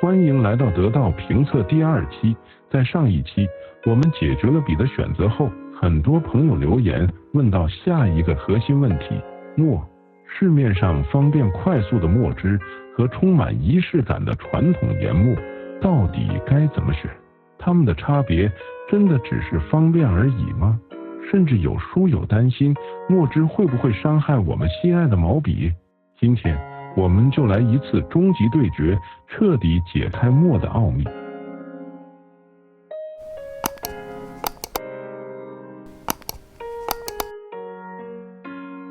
欢迎来到得到评测第2期。在上一期，我们解决了笔的选择后，很多朋友留言问到下一个核心问题：墨。市面上方便快速的墨汁和充满仪式感的传统研墨，到底该怎么选？它们的差别真的只是方便而已吗？甚至有书友担心墨汁会不会伤害我们心爱的毛笔？今天我们就来一次终极对决，彻底解开墨的奥秘。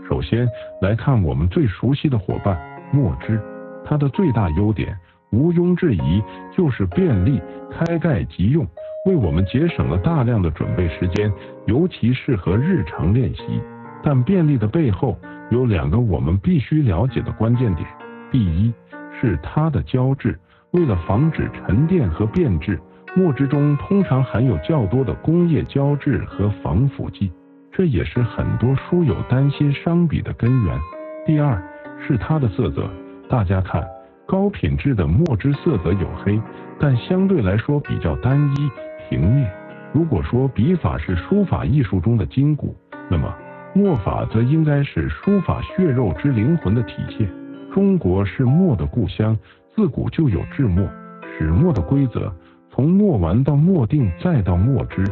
首先来看我们最熟悉的伙伴墨汁，它的最大优点毋庸置疑就是便利，开盖即用，为我们节省了大量的准备时间，尤其适合日常练习。但便利的背后有2个我们必须了解的关键点。第一是它的胶质，为了防止沉淀和变质，墨汁中通常含有较多的工业胶质和防腐剂，这也是很多书友担心伤笔的根源。第二是它的色泽，大家看，高品质的墨汁色泽有黑，但相对来说比较单一平面。如果说笔法是书法艺术中的筋骨，那么墨法则应该是书法血肉之灵魂的体现。中国是墨的故乡，自古就有制墨、始墨的规则，从墨丸到墨定再到墨汁，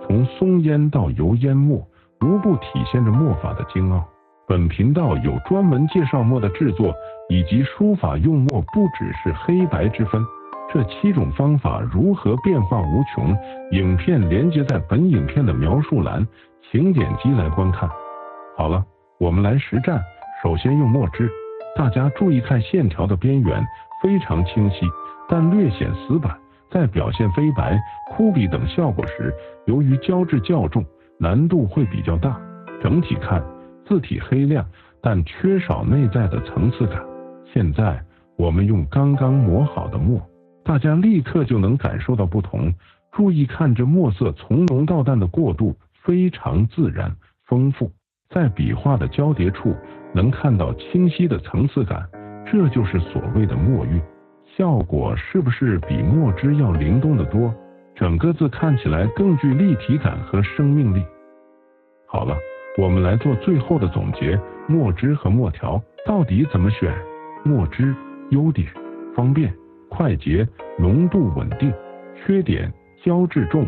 从松烟到油烟墨，无不体现着墨法的精奥。本频道有专门介绍墨的制作，以及书法用墨不只是黑白之分，这7种方法如何变化无穷，影片连接在本影片的描述栏，请点击来观看。好了，我们来实战。首先用墨汁，大家注意看线条的边缘非常清晰，但略显死板，在表现飞白、枯笔等效果时，由于胶质较重，难度会比较大。整体看，字体黑亮，但缺少内在的层次感。现在我们用刚刚磨好的墨，大家立刻就能感受到不同。注意看这墨色从浓到淡的过渡，非常自然丰富，在笔画的交叠处能看到清晰的层次感，这就是所谓的墨韵。效果是不是比墨汁要灵动得多？整个字看起来更具立体感和生命力。好了，我们来做最后的总结，墨汁和墨条到底怎么选？墨汁优点：方便、快捷、浓度稳定；缺点：胶质重、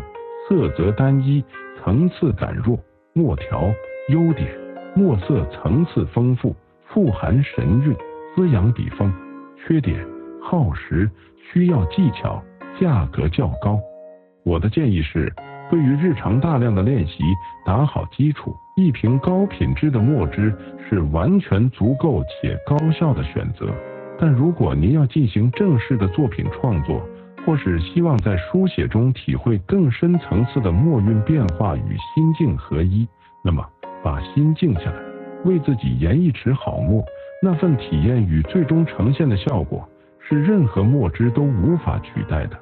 色泽单一、层次感弱。墨条优点：墨色层次丰富，富含神韵，滋养笔锋。缺点：耗时，需要技巧，价格较高。我的建议是，对于日常大量的练习打好基础，一瓶高品质的墨汁是完全足够且高效的选择。但如果您要进行正式的作品创作，或是希望在书写中体会更深层次的墨韵变化与心境合一，那么把心静下来，为自己研一池好墨，那份体验与最终呈现的效果是任何墨汁都无法取代的。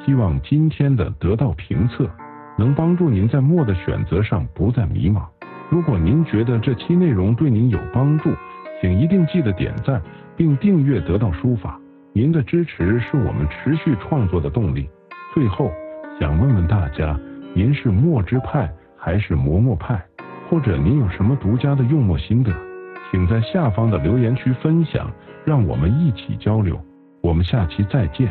希望今天的得到评测能帮助您在墨的选择上不再迷茫。如果您觉得这期内容对您有帮助，请一定记得点赞并订阅得到书法，您的支持是我们持续创作的动力。最后想问问大家，您是墨汁派还是磨墨派？或者您有什么独家的用墨心得，请在下方的留言区分享，让我们一起交流。我们下期再见。